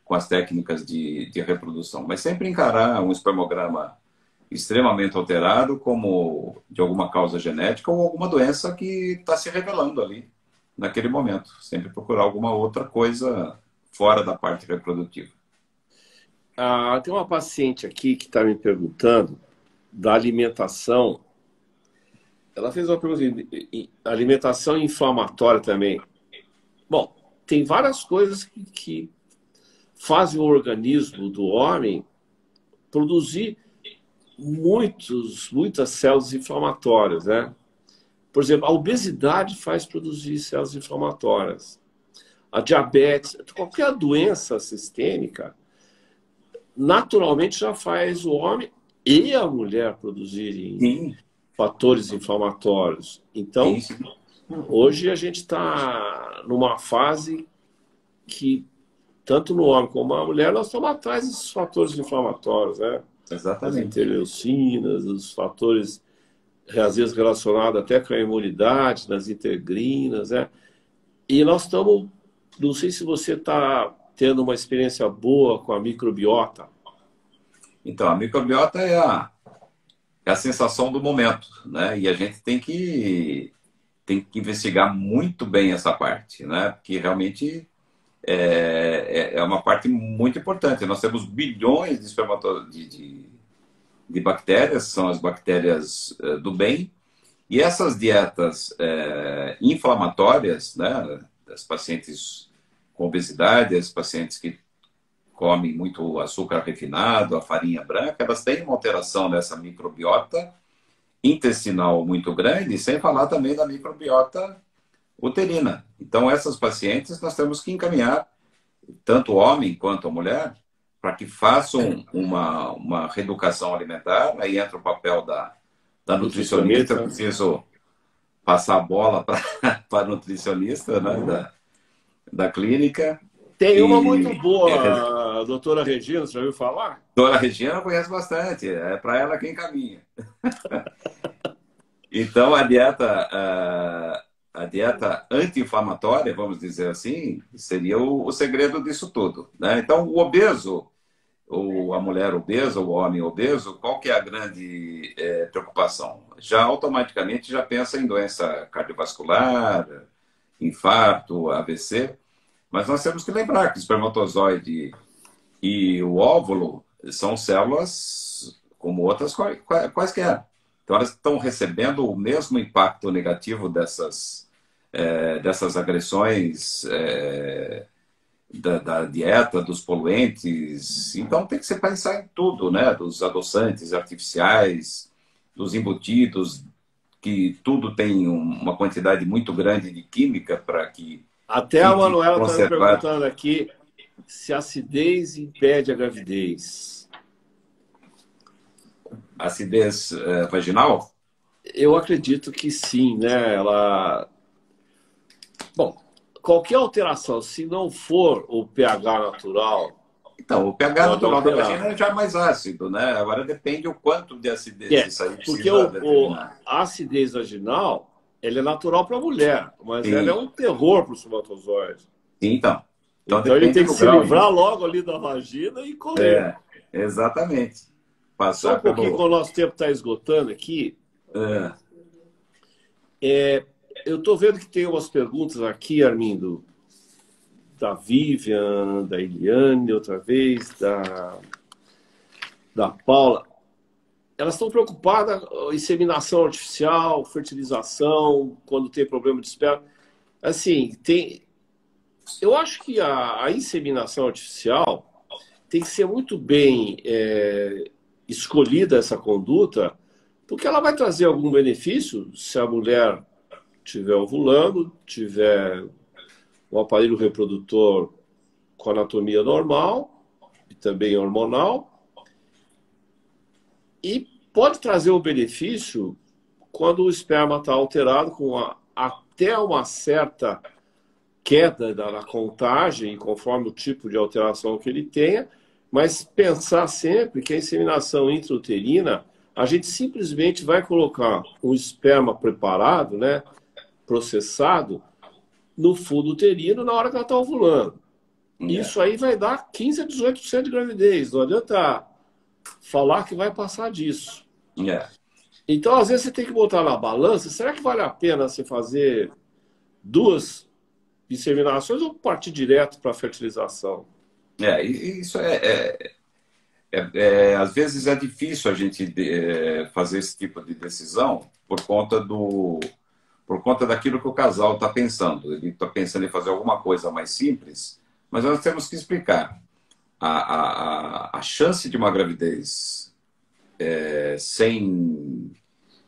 com as técnicas de reprodução. Mas sempre encarar um espermograma extremamente alterado como de alguma causa genética ou alguma doença que está se revelando ali naquele momento. Sempre procurar alguma outra coisa fora da parte reprodutiva. Tem uma paciente aqui que está me perguntando da alimentação. Ela fez uma pergunta de alimentação inflamatória também. Bom, tem várias coisas que fazem o organismo do homem produzir muitas células inflamatórias, né? Por exemplo, a obesidade faz produzir células inflamatórias. A diabetes, qualquer doença sistêmica, naturalmente já faz o homem e a mulher produzirem fatores inflamatórios. Então, hoje a gente está numa fase que, tanto no homem como na mulher, nós estamos atrás desses fatores inflamatórios, né? Exatamente. As interleucinas, os fatores, às vezes, relacionados até com a imunidade, nas integrinas, né? E nós estamos... Não sei se você está tendo uma experiência boa com a microbiota. Então, a microbiota é a sensação do momento, né? E a gente tem que investigar muito bem essa parte, né? Porque realmente é uma parte muito importante. Nós temos bilhões de bactérias, são as bactérias do bem, e essas dietas inflamatórias, né? Das pacientes com obesidade, as pacientes que comem muito açúcar refinado, a farinha branca, elas têm uma alteração dessa microbiota intestinal muito grande, sem falar também da microbiota uterina. Então, essas pacientes nós temos que encaminhar, tanto o homem quanto a mulher, para que façam uma reeducação alimentar. Aí entra o papel da nutricionista. Eu preciso passar a bola para a nutricionista, né, da clínica. Tem uma muito boa, a doutora Regina, você já ouviu falar? Doutora Regina eu conheço bastante, é para ela quem caminha. Então, a dieta anti-inflamatória, vamos dizer assim, seria o segredo disso tudo, né? Então, o obeso, ou a mulher obesa, ou o homem obeso, qual que é a grande preocupação? Já automaticamente já pensa em doença cardiovascular, infarto, AVC, mas nós temos que lembrar que o espermatozoide e o óvulo são células como outras quaisquer. Então, elas estão recebendo o mesmo impacto negativo dessas agressões da dieta, dos poluentes. Então, tem que se pensar em tudo, né? Dos adoçantes artificiais, dos embutidos, que tudo tem uma quantidade muito grande de química para que... Até a Manuela está me perguntando aqui se a acidez impede a gravidez. Acidez vaginal? Eu acredito que sim, né? Bom, qualquer alteração, se não for o pH natural... Então, o pH natural da vagina já é mais ácido, né? Agora depende o quanto de acidez isso aí precisa determinar. A acidez vaginal, ela é natural para a mulher, mas ela é um terror para o espermatozoide. Sim, então. Então Então ele depende tem que do se grau. livrar logo ali da vagina e comer. Exatamente. Só Passar um pouquinho, pelo. quando o nosso tempo está esgotando aqui, É, eu estou vendo que tem umas perguntas aqui, Armindo, da Vivian, da Eliane, outra vez, da Paula. Elas estão preocupadas com inseminação artificial, fertilização, quando tem problema de esperma. Assim, eu acho que a inseminação artificial tem que ser muito bem escolhida essa conduta, porque ela vai trazer algum benefício se a mulher estiver ovulando, tiver um aparelho reprodutor com anatomia normal e também hormonal, e pode trazer o benefício quando o esperma está alterado com até uma certa queda na contagem, conforme o tipo de alteração que ele tenha, mas pensar sempre que a inseminação intrauterina, a gente simplesmente vai colocar um esperma preparado, né, processado, no fundo uterino na hora que ela está ovulando. Isso aí vai dar 15 a 18% de gravidez. Não adianta falar que vai passar disso. Então, às vezes, você tem que botar na balança, será que vale a pena você fazer 2 inseminações ou partir direto para a fertilização? Isso às vezes é difícil a gente fazer esse tipo de decisão por conta daquilo que o casal está pensando. Ele está pensando em fazer alguma coisa mais simples, mas nós temos que explicar. A chance de uma gravidez sem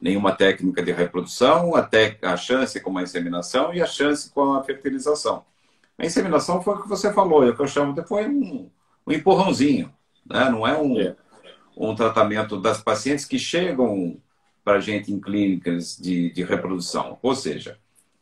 nenhuma técnica de reprodução, a chance com a inseminação e a chance com a fertilização. A inseminação foi o que você falou, é o que eu chamo de foi um empurrãozinho, né? Não é um tratamento das pacientes que chegam para a gente em clínicas de reprodução. Ou seja,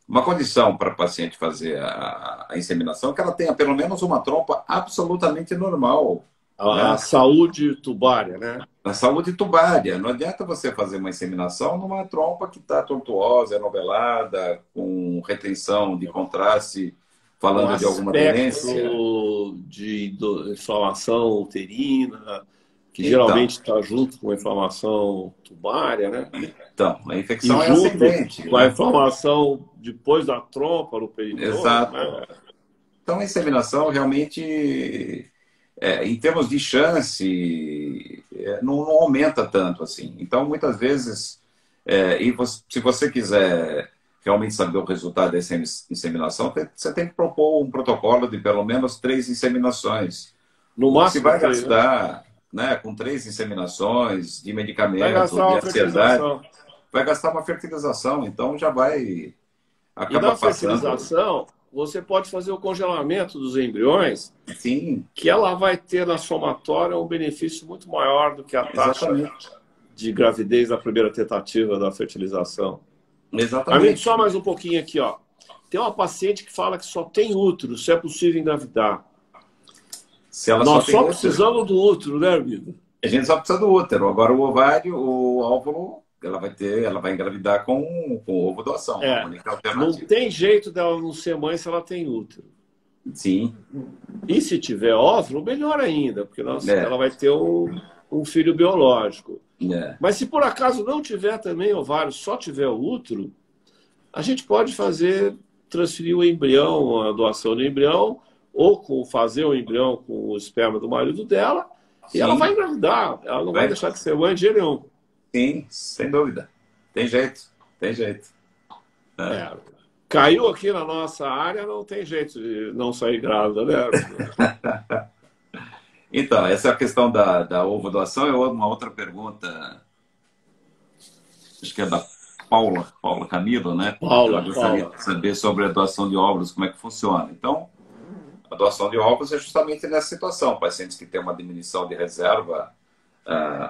uma condição para a paciente fazer a inseminação é que ela tenha pelo menos uma trompa absolutamente normal. A saúde tubária, né? A saúde tubária. Não adianta você fazer uma inseminação numa trompa que está tortuosa, enovelada, com retenção de contraste, falando de alguma doença. De inflamação uterina, que geralmente está junto com a inflamação tubária, né? Então, a infecção é ascendente. Com a inflamação depois da trompa no peritônio. Exato. Né? Então, a inseminação realmente, em termos de chance, não aumenta tanto assim. Então, muitas vezes, se você quiser realmente saber o resultado dessa inseminação, você tem que propor um protocolo de pelo menos 3 inseminações. No máximo, você vai gastar, né, com 3 inseminações de medicamentos, de ansiedade, vai gastar uma fertilização. Então, já vai acabar passando. E na fertilização, você pode fazer o congelamento dos embriões. Sim. Que ela vai ter na somatória um benefício muito maior do que a taxa de gravidez da primeira tentativa da fertilização. Exatamente. Só mais um pouquinho aqui, ó. Tem uma paciente que fala que só tem útero, se é possível engravidar. Nós só precisamos do útero, né, amigo? A gente só precisa do útero. Agora o ovário, o óvulo, ela vai engravidar com ovo doação. Não tem jeito dela não ser mãe se ela tem útero. Sim. E se tiver óvulo, melhor ainda, porque ela vai ter um filho biológico. Mas se por acaso não tiver também ovário, só tiver o útero, a gente pode transferir o embrião, a doação do embrião, ou fazer o embrião com o esperma do marido dela, e ela vai engravidar. Ela não vai deixar de ser mãe de jeito nenhum. Sim, sem dúvida. Tem jeito. Caiu aqui na nossa área, não tem jeito de não sair grávida, né? Então, essa é a questão da ovo-doação. É uma outra pergunta, acho que é da Paula Camilo, né? Ela gostaria de saber sobre a doação de óvulos, como é que funciona. Então, a doação de óvulos é justamente nessa situação. Pacientes que têm uma diminuição de reserva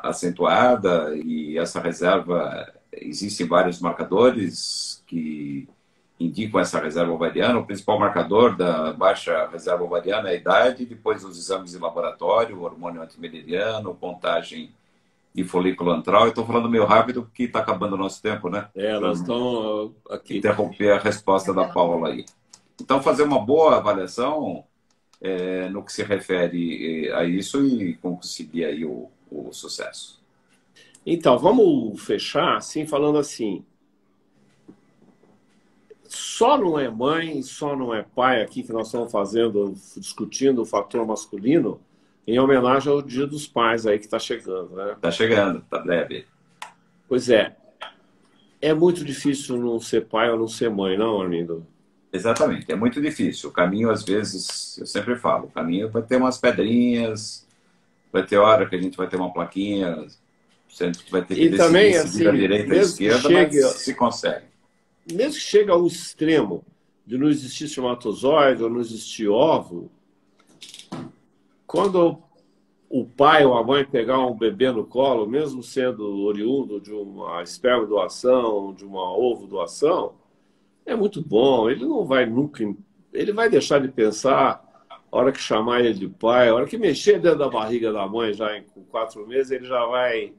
acentuada, e essa reserva, existem vários marcadores que indicam essa reserva ovariana. O principal marcador da baixa reserva ovariana é a idade, depois os exames de laboratório, hormônio antimileriano, contagem de folículo antral. Eu estou falando meio rápido porque está acabando o nosso tempo, né? Nós estamos aqui. Interromper a resposta da Paula aí. Então, fazer uma boa avaliação no que se refere a isso e conseguir aí o sucesso. Então, vamos fechar assim, falando assim. Só não é mãe, só não é pai aqui que nós estamos discutindo o fator masculino em homenagem ao Dia dos Pais aí que está chegando, né? Está chegando, está breve. Pois é. É muito difícil não ser pai ou não ser mãe, não, Arlindo? Exatamente, é muito difícil. O caminho, às vezes, eu sempre falo, o caminho vai ter umas pedrinhas, vai ter hora que a gente vai ter uma plaquinha, vai ter que E decidir também, se assim, vira à direita ou à esquerda, mas se consegue. Mesmo que chegue ao extremo de não existir espermatozoide ou não existir óvulo, quando o pai ou a mãe pegar um bebê no colo, mesmo sendo oriundo de uma esperma doação, de uma ovo doação, é muito bom. Ele não vai nunca... Ele vai deixar de pensar a hora que chamar ele de pai, a hora que mexer dentro da barriga da mãe, já com 4 meses, ele já vai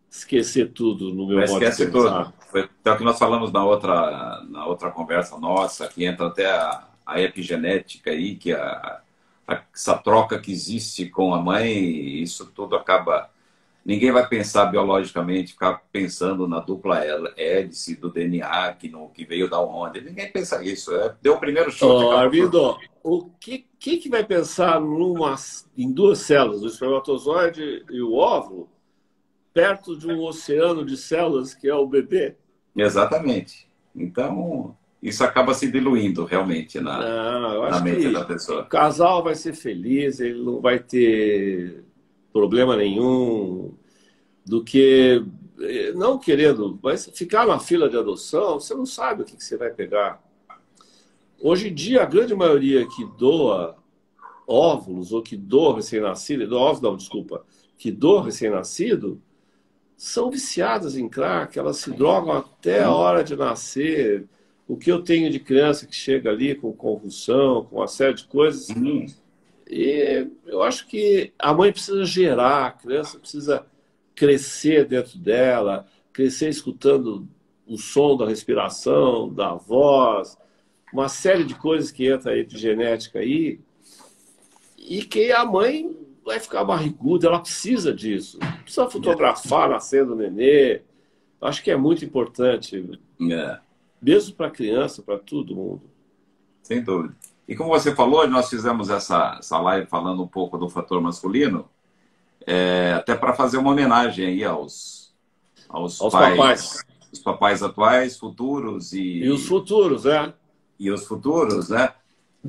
esquecer tudo no meu modo de pensar. Esquece tudo. Foi o que nós falamos na outra conversa nossa, que entra até a epigenética aí, que essa troca que existe com a mãe, isso tudo acaba... Ninguém vai pensar biologicamente, ficar pensando na dupla hélice do DNA, que veio da onde. Ninguém pensa isso. Deu o primeiro chute. Arlindo, o que vai pensar em 2 células, o espermatozoide e o óvulo, perto de um oceano de células que é o bebê? Exatamente. Então, isso acaba se diluindo realmente na mente da pessoa. O casal vai ser feliz, ele não vai ter problema nenhum, do que não querendo, mas ficar na fila de adoção, você não sabe o que você vai pegar. Hoje em dia, a grande maioria que doa óvulos ou que doa recém-nascido, que doa recém-nascido, são viciadas em crack, elas se drogam até a hora de nascer. O que eu tenho de criança que chega ali com convulsão, com uma série de coisas. E eu acho que a mãe precisa gerar, a criança precisa crescer dentro dela, crescer escutando o som da respiração, da voz, uma série de coisas que entra aí de genética aí, e que a mãe vai ficar barriguda, ela precisa disso. Precisa fotografar nascendo o nenê. Acho que é muito importante, mesmo para a criança, para todo mundo. Sem dúvida. E como você falou, nós fizemos essa live falando um pouco do fator masculino, até para fazer uma homenagem aí aos pais, os papais atuais, futuros e os futuros, E os futuros, né?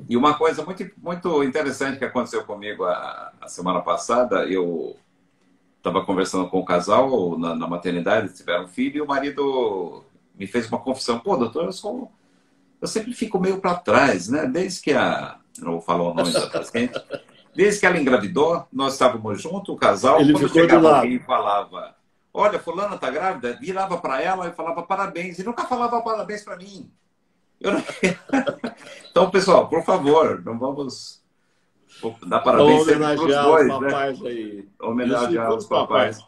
E uma coisa muito, muito interessante que aconteceu comigo a semana passada, eu estava conversando com o casal na maternidade, tiveram um filho, e o marido me fez uma confissão. Pô, doutor, eu sempre fico meio para trás, né? Desde que não vou falar o nome da paciente, desde que ela engravidou, nós estávamos juntos, o casal, ele quando ficou chegava do lado. alguém e falava, olha, fulana está grávida, virava para ela e falava parabéns, e nunca falava parabéns para mim. Então, pessoal, por favor, não vamos dar parabéns para os dois, os papais, né? Aí. Homenagear os papais.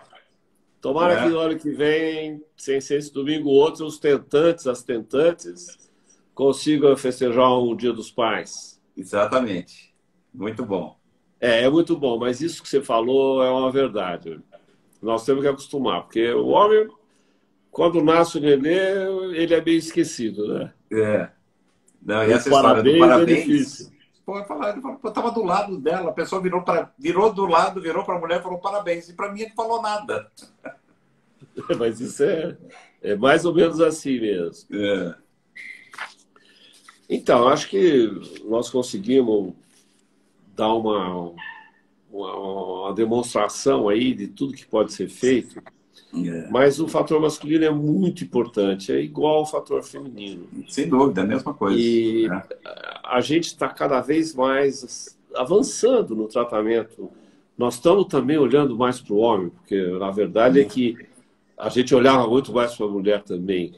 Tomara que no ano que vem, sem ser esse domingo, outros tentantes, as tentantes, consigam festejar um Dia dos Pais. Exatamente. Muito bom. É muito bom, mas isso que você falou é uma verdade. Nós temos que acostumar, porque o homem, quando nasce o nenê, ele é meio esquecido, né? Não, e essa história do parabéns... É difícil. Pô, eu estava do lado dela, a pessoa virou do lado, virou para a mulher e falou parabéns. E para mim ele não falou nada. Mas isso é mais ou menos assim mesmo. Então, acho que nós conseguimos dar uma demonstração aí de tudo que pode ser feito. Mas o fator masculino é muito importante, é igual ao fator feminino. Sem dúvida, é a mesma coisa. E a gente está cada vez mais avançando no tratamento. Nós estamos também olhando mais para o homem, porque na verdade é que a gente olhava muito mais para a mulher também.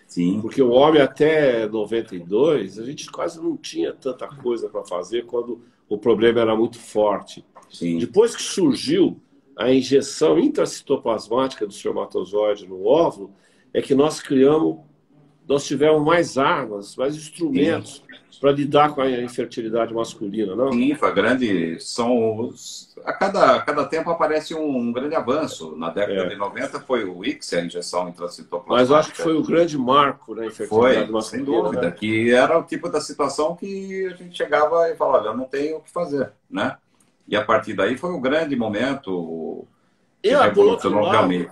Sim. Porque o homem até 92, a gente quase não tinha tanta coisa para fazer quando o problema era muito forte. Sim. Depois que surgiu a injeção intracitoplasmática do espermatozoide no óvulo, é que nós criamos nós tivemos mais armas, mais instrumentos para lidar com a infertilidade masculina, não? Sim, foi grande. A cada tempo aparece um grande avanço. Na década de 90 foi o ICSI, a injeção intracitoplasmática. Mas acho que foi o grande marco na infertilidade masculina. Sem dúvida, né? Que era o tipo da situação que a gente chegava e falava, olha, eu não tenho o que fazer, né? E a partir daí foi um grande momento que revolucionou realmente.